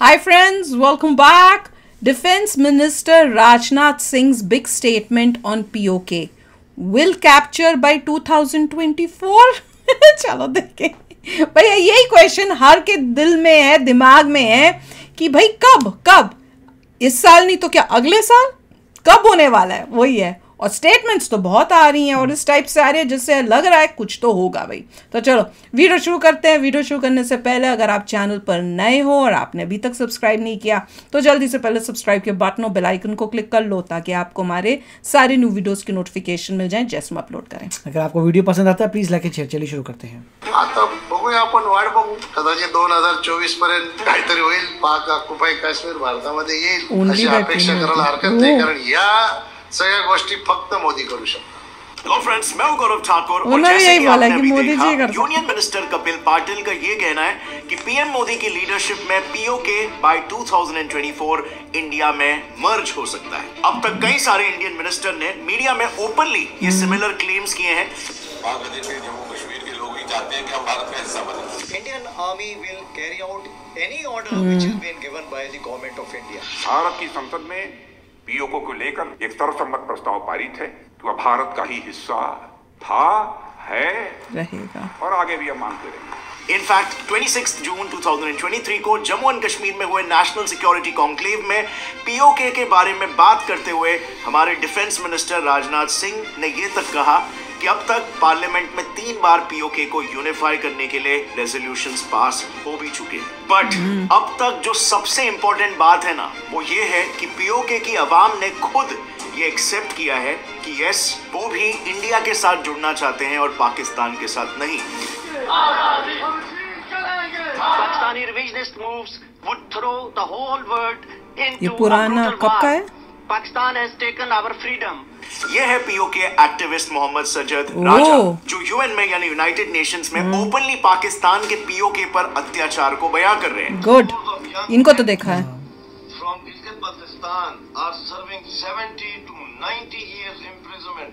Hi friends, welcome back. Defense Minister Rajnath Singh's big statement on POK will capture by 2024. चलो देखें भाई, यही question हर के दिल में है, दिमाग में है कि भाई कब इस साल नहीं तो क्या अगले साल कब होने वाला है, वही है। और स्टेटमेंट्स तो बहुत आ रही हैं और इस टाइप से आ रही है जिससे लग रहा है कुछ तो होगा भाई। तो चलो वीडियो शुरू करते हैं। वीडियो शुरू करने से पहले अगर आप चैनल पर नए हो और आपने अभी तक सब्सक्राइब नहीं किया तो जल्दी से पहले सब्सक्राइब के बटन और बेल आइकन को क्लिक कर लो ताकि आपको हमारे सारे न्यू वीडियोस की नोटिफिकेशन मिल जाए जैसे हम अपलोड करें। अगर आपको वीडियो पसंद आता है प्लीज लाइक शेअर। चलिए शुरू करते हैं। आता बघूया आपण, वाट बघू। कदाचित 2024 पर्यंत काहीतरी होईल, पाक ऑक्युपाय काश्मीर भारतामध्ये येईल अशी अपेक्षा करायला हरकत नाही, कारण या सगळ्या गोष्टी फक्त मोदी करू शकतात। हेलो फ्रेंड्स, मैं हूं गौरव ठाकुर और जैसे कि आपने अभी देखा, यूनियन मिनिस्टर कपिल पाटिल का ये कहना है कि पीएम मोदी की लीडरशिप में पीओके बाय 2024 इंडिया में मर्ज हो सकता है। अब तक कई सारे इंडियन मिनिस्टर ने मीडिया में ओपनली ये सिमिलर क्लेम्स किए हैं। बांग्लादेश के जम्मू कश्मीर के लोग ही चाहते हैं कि हम भारत का हिस्सा बने। Indian Army will carry out any order which has been given by the government of India. Bharat की संसद में पीओके को लेकर एक सर्वसम्मत प्रस्ताव पारित है कि वह भारत का ही हिस्सा था, है, रहेगा और आगे भी हम मानते रहेंगे। इनफैक्ट 26 जून 2023 को जम्मू एंड कश्मीर में हुए नेशनल सिक्योरिटी कॉन्क्लेव में पीओके के बारे में बात करते हुए हमारे डिफेंस मिनिस्टर राजनाथ सिंह ने ये तक कहा कि अब तक पार्लियामेंट में 3 बार पीओके को यूनिफाई करने के लिए रेजोल्यूशंस पास हो भी चुके हैं। बट अब तक जो सबसे इंपॉर्टेंट बात है ना, वो ये है कि पीओके की आवाम ने खुद ये एक्सेप्ट किया है कि यस, वो भी इंडिया के साथ जुड़ना चाहते हैं और पाकिस्तान के साथ नहीं। Pakistani revisionist moves would throw the whole world into ये पुराना कब का है? Pakistan has taken our freedom. ये है पीओके एक्टिविस्ट मोहम्मद सज्जद राजा, जो यूएन में यानी यूनाइटेड नेशंस में ओपनली पाकिस्तान के पीओके पर अत्याचार को बयां कर रहे हैं। गुड, इनको तो देखा है। From Gilgit-Baltistan are serving 70 to 90 years imprisonment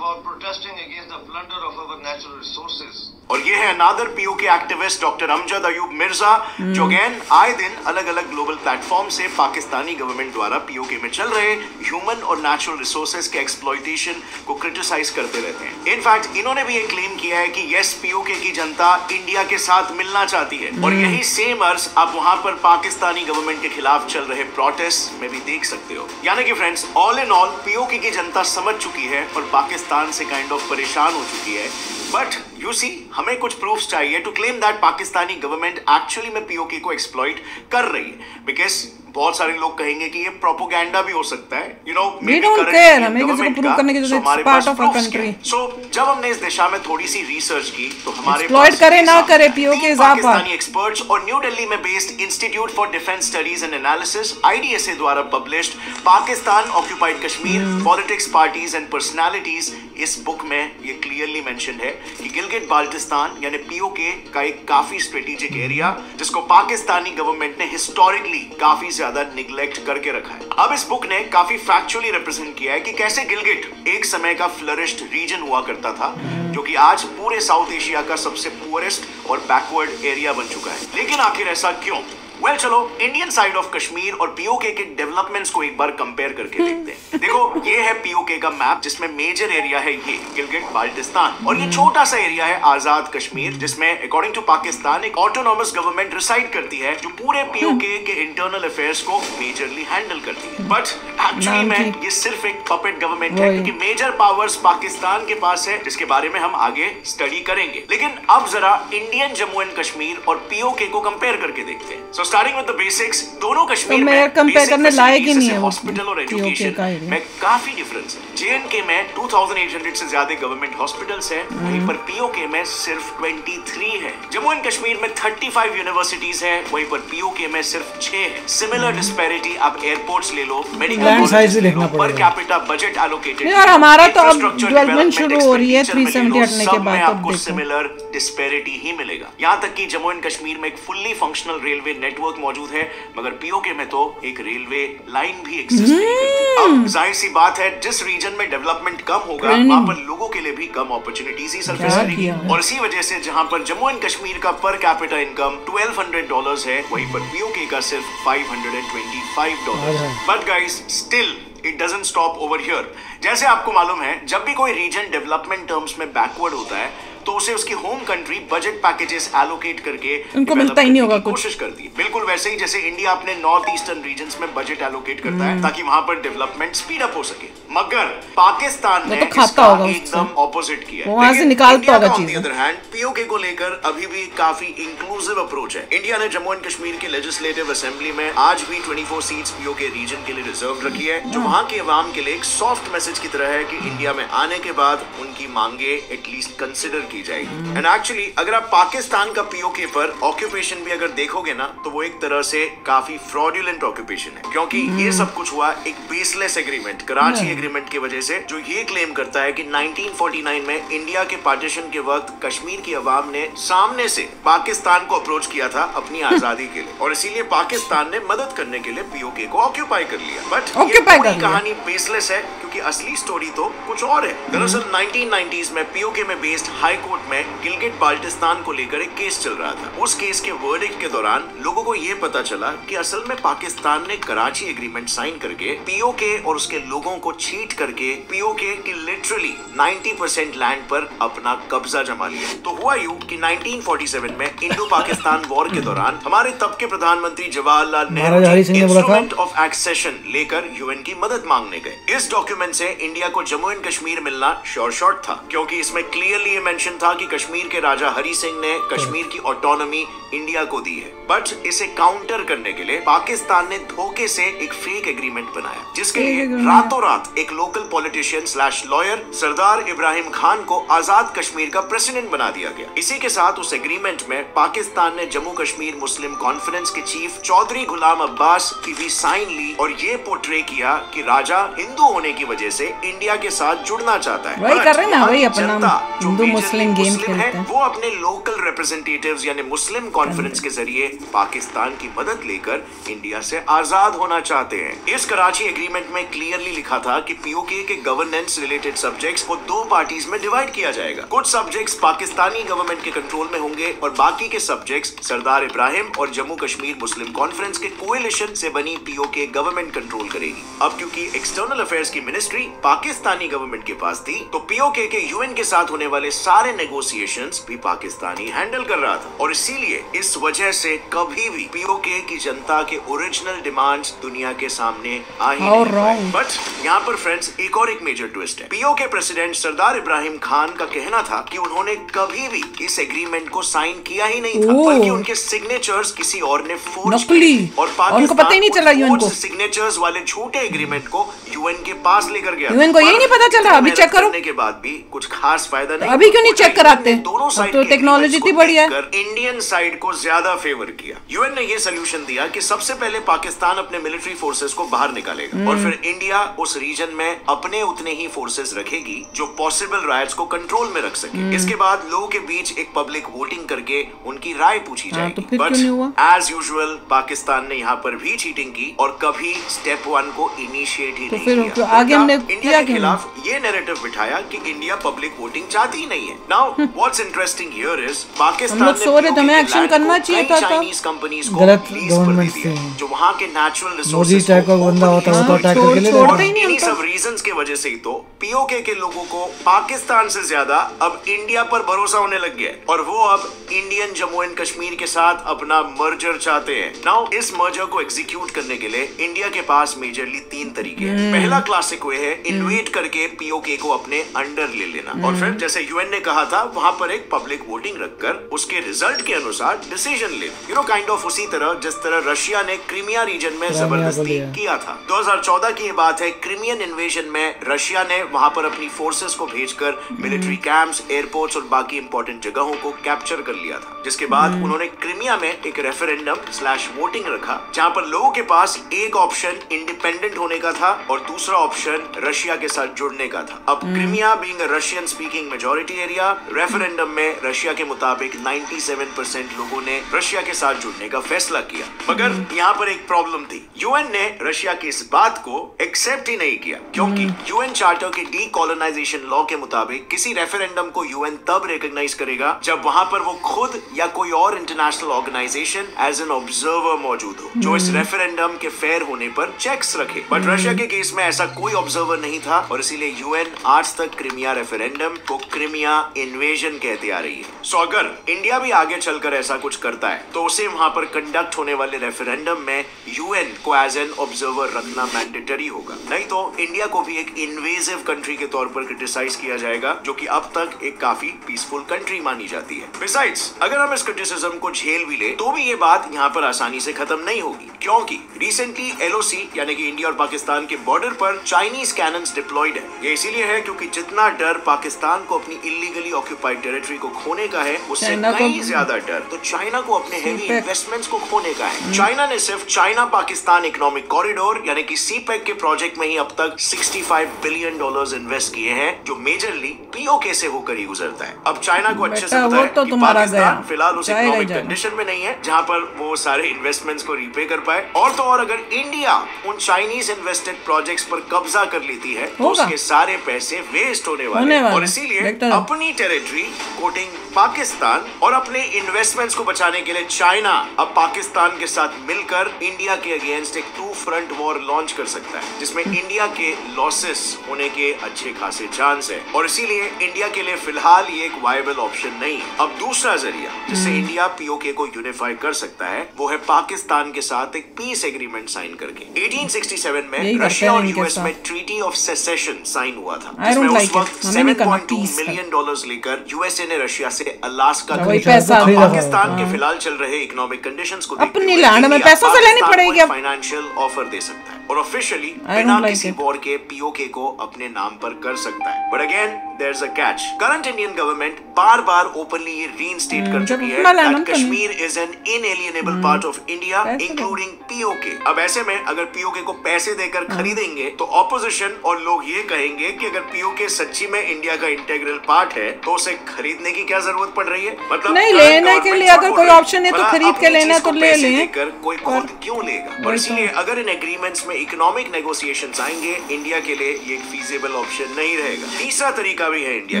for protesting against the plunder of our natural resources. और ये है another PoK activist doctor Amjad Ayub Mirza, जो अगेन आए दिन अलग अलग ग्लोबल प्लेटफॉर्म से पाकिस्तानी गवर्नमेंट द्वारा पीओके में चल रहे ह्यूमन और नेचुरल रिसोर्सेज के एक्सप्लॉयटेशन को क्रिटिसाइज करते रहते हैं। इनफैक्ट इन्होंने भी ये क्लेम किया है कि यस, पीओके की जनता इंडिया के साथ मिलना चाहती है और यही सेम अर्ज आप वहां पर पाकिस्तानी गवर्नमेंट के खिलाफ चल रहे प्रोटेस्ट में भी देख सकते हो। यानी कि friends, all in all PoK की जनता समझ चुकी है और पाकिस्तान से काइंड ऑफ परेशान हो चुकी है। बट यू सी, हमें कुछ प्रूफ्स चाहिए to claim that Pakistani government actually में पीओके को एक्सप्लॉइट कर रही है, बिकॉज बहुत सारे लोग कहेंगे कि ये प्रोपोगेंडा भी हो सकता है। You know, we don't care, हमें किसी को प्रूव करने की जरूरत है, part of our country. So जब हमने इस दिशा में थोड़ी सी रिसर्च की तो हमारे एक्सप्लॉइट करे ना करे पीओके इज आप पाकिस्तानी एक्सपर्ट्स और न्यू दिल्ली में based institute for defence studies and analysis IDSA द्वारा published Pakistan occupied Kashmir politics, parties and personalities, इस बुक में ये क्लियरली मेंशन है कि गिलगिट बाल्टिस्तान यानी पीओके का एक काफी स्ट्रेटेजिक एरिया जिसको पाकिस्तानी गवर्नमेंट ने हिस्टोरिकली काफी ज्यादा निगलेक्ट करके रखा है। अब इस बुक ने काफी फैक्चुअली रिप्रेजेंट किया है कि कैसे गिलगिट एक समय का फ्लरिश्ड रीजन हुआ करता था, जो कि आज पूरे साउथ एशिया का सबसे पुअरेस्ट और बैकवर्ड एरिया बन चुका है। लेकिन आखिर ऐसा क्यों? वेल, चलो इंडियन साइड ऑफ कश्मीर और पीओके के डेवलपमेंट्स को एक बार कंपेयर करके देखते हैं। देखो, ये है पीओके का मैप जिसमें मेजर एरिया है ये गिलगिट बाल्टिस्तान और ये छोटा सा एरिया है आजाद कश्मीर, जिसमें अकॉर्डिंग टू पाकिस्तान एक ऑटोनॉमस गवर्नमेंट रिसाइड करती है जो पूरे पीओके के इंटरनल अफेयर्स को मेजरली हैंडल करती है। बट एक्चुअली में ये सिर्फ एक पपेट गवर्नमेंट है क्योंकि मेजर पावर्स पाकिस्तान के पास है, जिसके बारे में हम आगे स्टडी करेंगे। लेकिन अब जरा इंडियन जम्मू एंड कश्मीर और पीओके को कंपेयर करके देखते हैं। स्टार्टिंग विद द बेसिक्स, दोनों कश्मीर में कंपेयर करने लायक ही नहीं है हॉस्पिटल और एजुकेशन में काफी डिफरेंस है। जेएनके में 2800 से ज्यादा गवर्नमेंट हॉस्पिटल्स हैं, वहीं पर पीओके में सिर्फ 23 है। जम्मू एंड कश्मीर में 35 यूनिवर्सिटीज हैं, वहीं पर पीओके में सिर्फ 6 है। सिमिलर डिस्पैरिटी आप एयरपोर्ट्स ले लो, मेडिकल कॉलेज ले लो, पर कैपिटा बजट एलोकेटेड, यार हमारा तो अब डेवलपमेंट शुरू हो रही है 370 हटने के बाद, आपको सिमिलर डिस्पैरिटी ही मिलेगा। यहाँ तक कि जम्मू एंड कश्मीर में एक fully functional railway network network मौजूद है, मगर पीओके में तो एक रेलवे लाइन भी एग्जिस्ट नहीं करती। अब जाहिर सी बात है, जिस रीजन में डेवलपमेंट कम होगा वहां पर लोगों के लिए भी कम अपॉर्चुनिटीज ही सरफेस करेगी। और इसी वजह से जहां पर जम्मू एंड कश्मीर का पर कैपिटा इनकम $1200 है, वहीं पर पीओके का सिर्फ $525 है। But guys, still it doesn't stop over here. जैसे आपको मालूम है, जब भी कोई रीजन डेवलपमेंट टर्म्स में बैकवर्ड होता है तो उसे उसकी home country budget packages allocate करके उनको मिलता ही नहीं होगा कुछ। कोशिश करती है। बिल्कुल वैसे ही जैसे इंडिया अपने नॉर्थ ईस्टर्न रीजन्स में बजट एलोकेट करता है ताकि वहां पर डेवलपमेंट स्पीड अप हो सके, मगर पाकिस्तान ने इसका एकदम ऑपोजिट किया है। वहां से निकालता होगा चीजें। On the other hand, PoK को लेकर अभी भी काफी इंक्लूसिव अप्रोच है। इंडिया ने जम्मू एंड कश्मीर के लेजिस्लेटिव असेंबली में आज भी 24 सीट्स पीओके रीजन के लिए रिजर्व रखी है, जो वहां के अवाम के लिए एक सॉफ्ट मैसेज की तरह है कि इंडिया में आने के बाद उनकी मांगे एटलीस्ट कंसिडर की जाएगी। एंड एक्चुअली अगर आप पाकिस्तान का पीओके पर ऑक्यूपेशन भी अगर देखोगे ना, तो वो एक तरह से काफी फ्रॉडुलेंट ऑक्यूपेशन है, क्योंकि ये सब कुछ हुआ एक बेसलेस एग्रीमेंट, कराची एग्रीमेंट की वजह से, जो ये क्लेम करता है कि 1949 में इंडिया के पार्टीशन के वक्त कश्मीर की अवाम ने सामने से पाकिस्तान को अप्रोच किया था अपनी आजादी के लिए, और इसीलिए पाकिस्तान ने मदद करने के लिए पीओके को ऑक्यूपाई कर लिया। बट ये पूरी कहानी बेसलेस है, क्योंकि असली स्टोरी तो कुछ और है। दरअसल 1990s में पीओके में बेस्ड हाई कोर्ट में गिलगिट बाल्टिस्तान को लेकर एक केस चल रहा था। उस केस के वर्डिक्ट के दौरान लोगों को यह पता चला कि असल में पाकिस्तान ने कराची एग्रीमेंट साइन करके पीओके और उसके लोगों को चीट करके पीओके की लिटरली 90% लैंड पर अपना कब्जा जमा लिया। तो हुआ यूं कि 1947 में इंडो पाकिस्तान वॉर के दौरान हमारे तब के प्रधानमंत्री Jawaharlal Nehru instrument of accession लेकर यूएन की मदद मांगने गए। इस डॉक्यूमेंट से इंडिया को जम्मू एंड कश्मीर मिलना श्योर शॉट था, क्योंकि इसमें क्लियरली मेंशन था कि कश्मीर के राजा हरि सिंह ने कश्मीर की ऑटोनॉमी इंडिया को दी है। बट इसे काउंटर करने के लिए पाकिस्तान ने धोखे से एक फेक एग्रीमेंट बनाया, जिसके लिए रातों रात एक लोकल पॉलिटिशियन / लॉयर सरदार इब्राहिम खान को आजाद कश्मीर का प्रेसिडेंट बना दिया गया। इसी के साथ उस एग्रीमेंट में पाकिस्तान ने जम्मू कश्मीर मुस्लिम कॉन्फ्रेंस के चीफ चौधरी गुलाम अब्बास की भी साइन ली और ये पोर्ट्रे किया कि राजा हिंदू होने की वजह से इंडिया के साथ जुड़ना चाहता है। वही कर रहे ना, वही अपना हिंदू मुस्लिम गेम खेलते हैं। वो अपने लोकल रिप्रेजेंटेटिव्स यानी मुस्लिम कॉन्फ्रेंस के जरिए पाकिस्तान की मदद लेकर इंडिया से आजाद होना चाहते हैं। इस कराची एग्रीमेंट में क्लियरली लिखा था कि पीओके के गवर्नेंस रिलेटेड सब्जेक्ट्स को 2 पार्टीज में डिवाइड किया जाएगा। कुछ सब्जेक्ट्स पाकिस्तानी गवर्नमेंट के कंट्रोल में होंगे और बाकी के सब्जेक्ट्स सरदार इब्राहिम और जम्मू कश्मीर मुस्लिम कॉन्फ्रेंस के कोएलिशन से बनी पीओके गवर्नमेंट कंट्रोल करेगी। अब क्योंकि एक्सटर्नल अफेयर्स की मिनिस्ट्री पाकिस्तानी गवर्नमेंट के पास थी, तो पीओके के यूएन के साथ होने वाले सारे नेगोशिएशंस भी पाकिस्तानी हैंडल कर रहा था, और इसीलिए इस वजह से कभी भी पीओके की जनता के ओरिजिनल डिमांड्स दुनिया के सामने आ ही नहीं। बट यहाँ पर फ्रेंड्स एक और एक मेजर ट्विस्ट है। पीओके प्रेसिडेंट सरदार इब्राहिम खान का कहना था कि उन्होंने कभी भी इस एग्रीमेंट को साइन किया ही नहीं था, बल्कि उनके सिग्नेचर्स किसी और ने फोर्ज किए और पाकिस्तान उस सिग्नेचर्स वाले झूठे एग्रीमेंट को यूएन के पास लेकर गया। यूएन को यही नहीं पता चल रहा, अभी चेक करो। के बाद भी कुछ खास फायदा नहीं। अभी क्यों नहीं चेक कराते? दोनों साइड तो टेक्नोलॉजी इतनी बढ़िया है। इंडियन साइड को ज्यादा फेवर किया। यूएन ने ये सोल्यूशन दिया कि सबसे पहले पाकिस्तान अपने मिलिट्री फोर्सेस को बाहर निकालेगा और फिर इंडिया उस रीजन में अपने उतने ही फोर्सेस रखेगी जो पॉसिबल राइट्स को कंट्रोल में रख सके। इसके बाद लोगों के बीच एक पब्लिक वोटिंग करके उनकी राय पूछी जाएगी। बट एज यूजुअल पाकिस्तान ने यहाँ पर भी चीटिंग की और कभी स्टेप 1 को इनिशिएट ही नहीं किया। आगे हमने इंडिया के खिलाफ ये नैरेटिव बिठाया कि इंडिया पब्लिक वोटिंग चाहती ही नहीं है। Now what's interesting here is Pakistan ने एक्शन करना चाहिए था, चाइनीज कंपनीज को गलत लीज पर दे दिया, जो वहां के नेचुरल रिसोर्सेज का बंदा होता है तो अटैक करके ले छोड़ते ही नहीं। इन्हीं सब रीजंस की वजह से ही तो पीओके के लोगों को पाकिस्तान से ज्यादा अब इंडिया पर भरोसा होने लग गया है और वो अब इंडियन जम्मू एंड कश्मीर के साथ अपना मर्जर चाहते हैं। नाउ इस मर्जर को एग्जीक्यूट करने के लिए इंडिया के पास मेजरली 3 तरीके हैं। पहला क्लासिक वे है इन्वेट करके पीओके को अपने अंडर ले लेना और फिर जैसे यूएन ने कहा था वहां पर एक पब्लिक वोटिंग रखकर उसके रिजल्ट के अनुसार डिसीजन ले, काइंड ऑफ उसी तरह जिस तरह रशिया ने क्रीमिया रीजन में जबरदस्ती किया था। 2014 की ये बात है। क्रीमियन इन्वेजन में रशिया ने वहां पर अपनी फोर्सेस को भेजकर मिलिट्री कैंप्स, एयरपोर्ट्स और बाकी इंपॉर्टेंट जगहों को कैप्चर कर लिया था, जिसके बाद उन्होंने क्रीमिया में एक रेफरेंडम / वोटिंग रखा जहां पर लोगों के पास एक ऑप्शन इंडिपेंडेंट होने का था और दूसरा ऑप्शन रशिया के साथ जुड़ने का था। अब Crimea being a Russian speaking majority area, referendum में रशिया के मुताबिक 97% लोगों ने रशिया के साथ जुड़ने का फैसला किया। मगर यहाँ पर एक प्रॉब्लम थी, यूएन ने रशिया की इस बात को एक्सेप्ट ही नहीं किया, क्योंकि यूएन चार्टर के डीकोलोनाइजेशन लॉ के मुताबिक किसी रेफरेंडम को यूएन तब रिकॉग्नाइज करेगा जब वहां पर वो खुद या कोई और international organisation as an observer मौजूद हो, जो इस रेफरेंडम के फेयर होने पर चेक्स रखे। बट रशिया के केस में ऐसा कोई ऑब्जर्वर नहीं था, और इसीलिए यूएन आज तक क्रीमिया रेफरेंडम को क्रीमिया इन्वेजन कहते आ रही है। सो अगर इंडिया भी आगे चलकर ऐसा कुछ करता है तो उसे वहां पर कंडक्ट होने वाले रेफरेंडम में यूएन को एज एन ऑब्जर्वर रखना मैंडेटरी होगा, नहीं तो इंडिया को भी एक इन्वेजिव कंट्री के तौर पर क्रिटिसाइज किया जाएगा, जो कि अब तक एक काफी पीसफुल कंट्री मानी जाती है। बिसाइड्स, अगर हम इस क्रिटिसिज्म को झेल भी ले तो भी ये बात यहाँ पर आसानी से खत्म नहीं होगी, क्योंकि रिसेंटली एलओसी यानी कि इंडिया और पाकिस्तान के बॉर्डर पर चाइनीज कैनन्स डिप्लॉयड है। ये इसीलिए है क्योंकि जितना डर पाकिस्तान को अपनी इलीगली ऑक्यूपाइड टेरिटरी को खोने का है, उससे कहीं ज्यादा डर तो चाइना को अपने हेवी इन्वेस्टमेंट्स को खोने का है। चाइना ने सिर्फ चाइना पाकिस्तान इकोनॉमिक कॉरिडोर यानी कि सीपेक के प्रोजेक्ट में ही अब तक $65 बिलियन इन्वेस्ट किए हैं, जो मेजरली पीओके से होकर ही गुजरता है। अब चाइना को अच्छे से पता है कि पाकिस्तान फिलहाल उस इकोनॉमिक कंडीशन में नहीं है जहां पर वो सारे इन्वेस्टमेंट्स को रीपे कर पाए, और तो और अगर इंडिया उन चाइनीज इन्वेस्टेड प्रोजेक्ट्स पर कब्जा कर लेती है तो उसके सारे पैसे वेस्ट होने वाले हैं, और इसीलिए अपनी टेरिटरी कोटिंग पाकिस्तान और अपने इन्वेस्टमेंट्स को बचाने के लिए चाइना अब पाकिस्तान के साथ मिलकर इंडिया के अगेंस्ट एक 2 फ्रंट वॉर लॉन्च कर सकता है, जिसमें इंडिया के लॉसेस होने के अच्छे खासे चांस है, और इसीलिए इंडिया के लिए फिलहाल ये एक वायबल ऑप्शन नहीं है। अब दूसरा जरिया जिससे इंडिया पीओके को यूनिफाई कर सकता है वो है पाकिस्तान के साथ एक पीस एग्रीमेंट साइन करके। 1867 में रशिया और यूएस में ट्रीटी ऑफ सेसेशन साइन हुआ था, जिसमें उस वक्त $7.2 मिलियन लेकर यूएसए ने रशिया से अलास्का पाकिस्तान के फिलहाल चल रहे इकोनॉमिक कंडीशंस को अपनी लैंड में पैसों से लेनी पड़ेगी, फाइनेंशियल ऑफर दे सकता है और ऑफिशियली बिना किसी वॉर के पीओके को अपने नाम पर कर सकता है। But again there is a catch, current Indian government बार-बार ओपनली ये रीइंस्टेट कर चुकी है that Kashmir is an inalienable part of India including PoK. अब ऐसे में अगर पीओके को पैसे देकर खरीदेंगे तो ऑपोजिशन और लोग ये कहेंगे कि अगर पीओके सच्ची में इंडिया का इंटीग्रल पार्ट है तो उसे खरीदने की क्या जरूरत पड़ रही है? मतलब नहीं, लेने के लिए अगर कोई ऑप्शन है तो खरीद के लेना तो ले लें, कोई खुद क्यों लेगा? और इसलिए अगर इन एग्रीमेंट्स में इकोनॉमिक नेगोशिएशंस आएंगे, इंडिया के लिए ये एक फीजिबल ऑप्शन नहीं रहेगा। तीसरा तरीका भी है इंडिया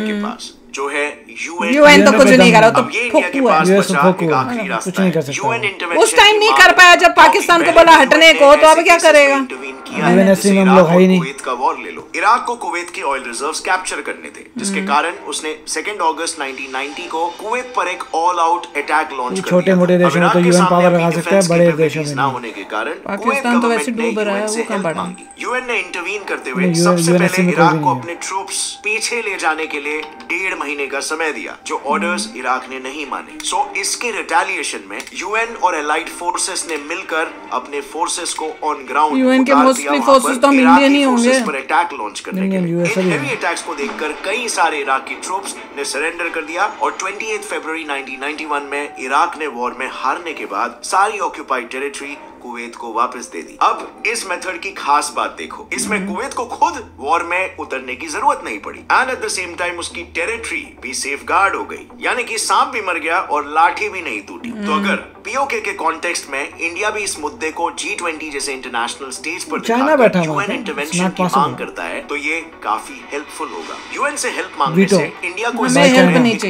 के पास, जो है यूएन तो कुछ नहीं कर रहा, तो इंडिया के पास बचा एक आखिरी रास्ता है। यूएन इंटरवेंशन उस टाइम नहीं कर पाया जब पाकिस्तान को बोला हटने को, तो अब क्या करेगा? कुवैत का वॉर ले लो, इराक को कुवैत के ऑयल रिजर्व्स कैप्चर करने थे, जिसके कारण उसने 2 अगस्त 1990 को कुवैत पर एक ऑल आउट अटैक लॉन्च कर दिया। छोटे मोटे देशों में तो यूएन पावर लगा सकता है, बड़े देशों में ना होने के कारण पाकिस्तान तो वैसे डूब रहा है, वो कहां बढ़ा। यूएन ने इंटरवीन करते हुए सबसे पहले इराक को अपने ट्रूप्स पीछे ले जाने के लिए 1.5 महीने का समय दिया, जो ऑर्डर्स इराक ने नहीं माने। सो इसके रिटेलिएशन में यूएन और एलाइड फोर्सेस ने मिलकर अपने फोर्सेस को ऑन ग्राउंड यूएन के मोस्टली फोर्सेस तो हम इंडियन ही होंगे पर अटैक लॉन्च करने के लिए। इन हेवी अटैक्स को देखकर कई सारे इराकी ट्रूप्स ने सरेंडर कर दिया, और 28 फरवरी 1991 में इराक ने वॉर में हारने के बाद सारी ऑक्यूपाइड टेरिटरी कुवैत को वापस दे दी। अब इस मेथड की खास बात देखो, इसमें कुवैत को खुद वॉर में उतरने की जरूरत नहीं पड़ी, and at the same time उसकी टेरिटरी भी सेफगार्ड हो गई, यानी कि सांप भी मर गया और लाठी भी नहीं टूटी। तो अगर पीओके के कॉन्टेक्स्ट में इंडिया भी इस मुद्दे को G20 जैसे इंटरनेशनल स्टेज पर यूएन इंटरवेंशन की मांग करता है तो ये काफी हेल्पफुल होगा। यूएन से हेल्प मांगने से इंडिया को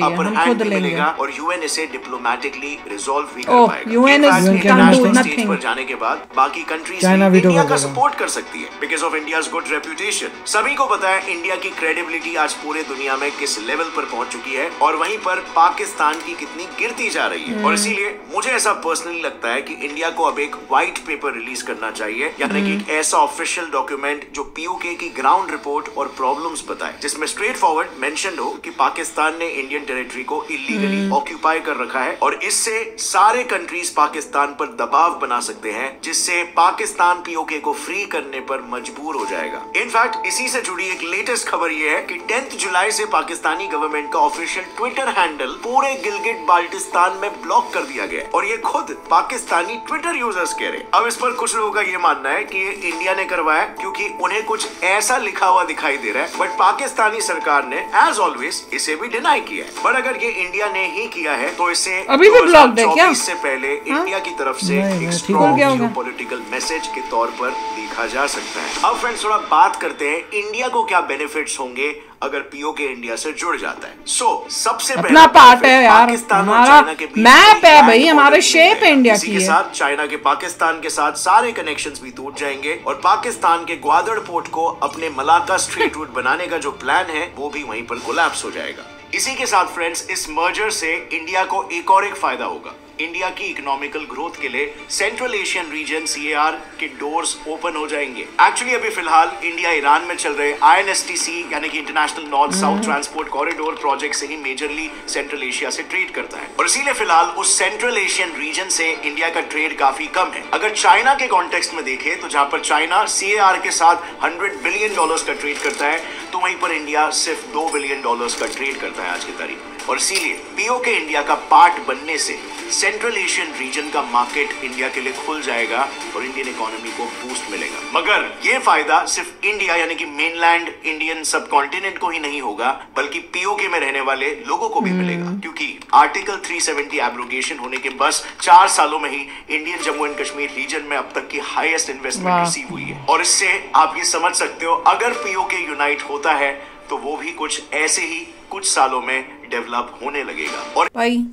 अपर हैंड मिलेगा और यूएन इसे डिप्लोमेटिकली रिजॉल्व भी कर पाएगा। इंटरनेशनल स्टेज पर जाने के बाद बाकी कंट्रीज इंडिया का सपोर्ट कर सकती है because of India's good reputation. सभी को पता है इंडिया की क्रेडिबिलिटी आज पूरे दुनिया में किस लेवल पर पहुंच चुकी है, और वहीं पर पाकिस्तान की कितनी गिरती जा रही है। और इसीलिए मुझे ऐसा पर्सनली लगता है कि इंडिया को अब एक व्हाइट पेपर रिलीज करना चाहिए, यानी कि एक ऐसा ऑफिशियल डॉक्यूमेंट जो पीओके की ग्राउंड रिपोर्ट और प्रॉब्लम्स बताए, जिसमें स्ट्रेट फॉरवर्ड मेंशन्ड हो कि पाकिस्तान ने इंडियन टेरिटरी को इलीगली ऑक्यूपाई कर रखा है, और इससे सारे कंट्रीज पाकिस्तान पर दबाव बना सकते हैं, जिससे पाकिस्तान पीओके को फ्री करने पर मजबूर हो जाएगा। इनफैक्ट इसी से जुड़ी एक लेटेस्ट खबर ये है कि 10 जुलाई से पाकिस्तानी गवर्नमेंट का ऑफिशियल ट्विटर हैंडल पूरे गिलगिट बाल्टिस्तान में ब्लॉक कर दिया गया, और ये खुद पाकिस्तानी ट्विटर यूजर्स कह रहे। अब इस पर कुछ लोगों का ये मानना है कि ये इंडिया ने करवाया क्योंकि उन्हें कुछ ऐसा लिखा हुआ दिखाई दे रहा है, बट पाकिस्तानी सरकार ने एज ऑलवेज इसे भी डिनाई किया है। बट अगर ये इंडिया ने ही किया है तो इसे अभी भी ब्लॉक है क्या? इससे पहले इंडिया की तरफ से एक स्ट्रॉन्ग जियोपॉलिटिकल मैसेज के तौर पर देखा जा सकता है। अब फ्रेंड्स थोड़ा बात करते हैं इंडिया को क्या बेनिफिट्स होंगे अगर पीओके इंडिया से जुड़ जाता है। सबसे अपना पार्ट है यार, हमारा मैप है भाई, हमारे शेप है इंडिया की। के साथ चाइना के पाकिस्तान के साथ सारे कनेक्शंस भी टूट जाएंगे, और पाकिस्तान के ग्वादर पोर्ट को अपने मलाका स्ट्रीट रूट बनाने का जो प्लान है वो भी वहीं पर कोलैप्स हो जाएगा। इसी के साथ फ्रेंड्स इस मर्जर से इंडिया को एक और एक फायदा होगा। इंडिया की इकोनॉमिकल ग्रोथ के लिए सेंट्रल एशियन रीजन सीएआर के डोर्स ओपन हो जाएंगे। एक्चुअली अभी फिलहाल इंडिया ईरान में चल रहे INSTC यानी कि international north south transport corridor project से ही मेजरली सेंट्रल एशिया से ट्रेड करता है, और इसीलिए फिलहाल उस सेंट्रल एशियन रीजन से इंडिया का ट्रेड काफी कम है। अगर चाइना के कॉन्टेक्स्ट में देखें तो जहां पर चाइना सीएआर के साथ $100 बिलियन का ट्रेड करता है, तो वहीं पर इंडिया सिर्फ $2 बिलियन का ट्रेड करता है आज की तारीख में। और इसीलिए पीओके इंडिया का पार्ट बनने से सेंट्रल एशियन रीजन का मार्केट इंडिया के लिए खुल जाएगा और इंडियन इकोनॉमी को बूस्ट मिलेगा। मगर ये फायदा सिर्फ इंडिया यानी कि मेनलैंड इंडियन सब कॉन्टिनेंट को ही नहीं होगा, बल्कि पीओके में रहने वाले लोगों को भी मिलेगा, क्योंकि आर्टिकल 370 एब्रोगेशन होने के बस 4 सालों में ही Indian Jammu and Kashmir region में अब तक की हाईएस्ट इन्वेस्टमेंट रिसीव हुई है। और इससे आप ये समझ सकते हो अगर पीओके यूनाइट होता है तो वो भी कुछ ऐसे ही कुछ सालों में डेवलप होने लगेगा। और भाई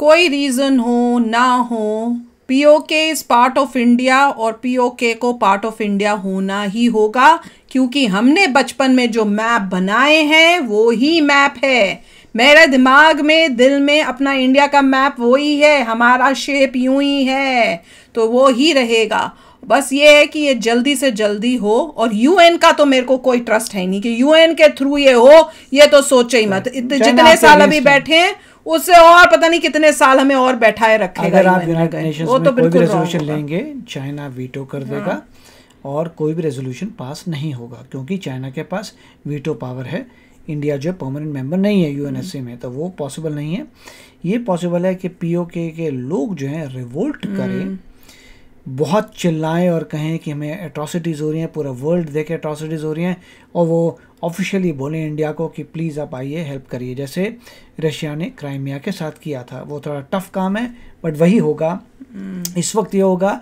कोई रीजन हो ना हो, PoK is part of India और पीओके को पार्ट ऑफ इंडिया होना ही होगा, क्योंकि हमने बचपन में जो मैप बनाए हैं वो ही मैप है। मेरे दिमाग में दिल में अपना इंडिया का मैप वही है, हमारा शेप यूं ही है, तो वो ही रहेगा। बस ये है कि ये जल्दी से जल्दी हो, और यूएन का तो मेरे को कोई ट्रस्ट है नहीं कि यूएन के थ्रू ये हो, ये तो सोचे ही मत। जितने साल अभी बैठे हैं उससे और पता नहीं कितने साल हमें और बैठाए रखेगा। अगर आप यूनाइटेड नेशंस में कोई भी रेजोल्यूशन लेंगे, चाइना वीटो कर देगा और कोई भी रेजोल्यूशन पास नहीं होगा, क्योंकि चाइना के पास वीटो पावर है। इंडिया जो परमानेंट मेंबर नहीं है यूएनएससी में, तो वो पॉसिबल नहीं है। ये पॉसिबल है कि पीओके के लोग जो हैं रिवोल्ट करें, बहुत चिल्लाएं और कहें कि हमें एट्रॉसिटीज़ हो रही हैं, पूरा वर्ल्ड देखे एट्रॉसिटीज़ हो रही हैं, और वो ऑफिशियली बोलें इंडिया को कि प्लीज़ आप आइए हेल्प करिए, जैसे रशिया ने क्राइमिया के साथ किया था। वो थोड़ा टफ काम है, बट वही होगा। इस वक्त ये होगा,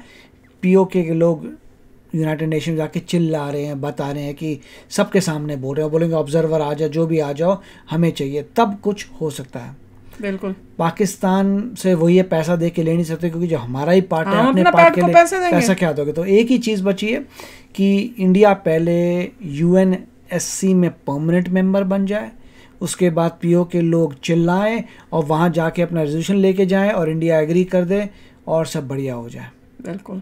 पीओके के लोग यूनाइटेड नेशन जाके चिल्ला रहे हैं, बता रहे हैं कि सबके सामने बोल रहे हैं, बोलेंगे ऑब्जर्वर आ जाओ, जो भी आ जाओ, हमें चाहिए, तब कुछ हो सकता है। बिल्कुल पाकिस्तान से वो ये पैसा दे के ले नहीं सकते, क्योंकि जो हमारा ही पार्ट है, अपने पार्ट के लिए पैसा क्या दोगे। तो एक ही चीज़ बची है कि इंडिया पहले यूएनएससी में परमानेंट मेंबर बन जाए, उसके बाद पीओ के लोग चिल्लाएं और वहाँ जाके अपना रेजोल्यूशन लेके जाएं और इंडिया एग्री कर दे और सब बढ़िया हो जाए। बिल्कुल,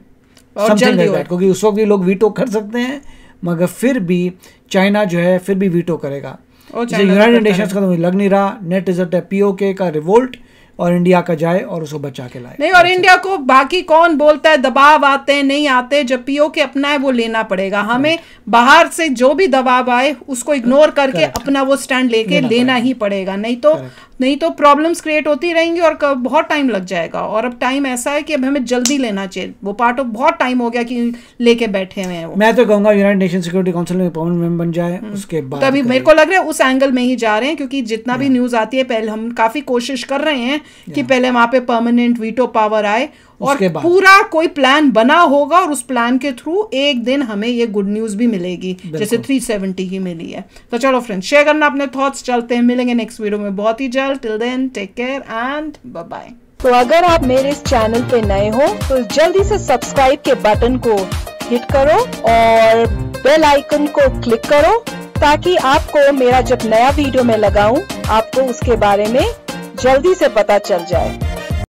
और जल्दी हो, क्योंकि उस वक्त भी लोग वीटो कर सकते हैं, मगर फिर भी चाइना जो है फिर भी वीटो करेगा। यूनाइटेड नेशंस का तो मुझे लग नहीं रहा। नेट रिजल्ट है पीओके का रिवोल्ट, और इंडिया का जाए और उसको बचा के लाए। नहीं, और इंडिया को बाकी कौन बोलता है, दबाव आते हैं नहीं आते, जब पीओके अपना है वो लेना पड़ेगा। हमें बाहर से जो भी दबाव आए उसको इग्नोर करके अपना वो स्टैंड लेके लेना ही पड़ेगा, नहीं तो प्रॉब्लम्स क्रिएट होती रहेंगी और बहुत टाइम लग जाएगा। और अब टाइम ऐसा है कि अब हमें जल्दी लेना चाहिए, वो पार्ट ऑफ बहुत टाइम हो गया कि लेके बैठे हुए हैं। मैं तो कहूंगा यूनाइटेड नेशन सिक्योरिटी काउंसिल में परमानेंट मेंबर बन जाए, उसके बाद तभी मेरे को लग रहा है उस एंगल में ही जा रहे हैं, क्योंकि जितना भी न्यूज आती है, पहले हम काफी कोशिश कर रहे हैं कि पहले वहां पे परमानेंट वीटो पावर आए और पूरा कोई प्लान बना होगा, और उस प्लान के थ्रू एक दिन हमें ये गुड न्यूज भी मिलेगी, जैसे 370 की मिली है। तो चलो फ्रेंड्स, शेयर करना अपने थॉट्स, चलते हैं, मिलेंगे नेक्स्ट वीडियो में बहुत ही जल्द। Till then take care and bye bye. तो अगर आप मेरे इस चैनल पे नए हो तो जल्दी से सब्सक्राइब के बटन को हिट करो और बेल आइकन को क्लिक करो, ताकि आपको मेरा जब नया वीडियो मैं लगाऊं आपको उसके बारे में जल्दी से पता चल जाए।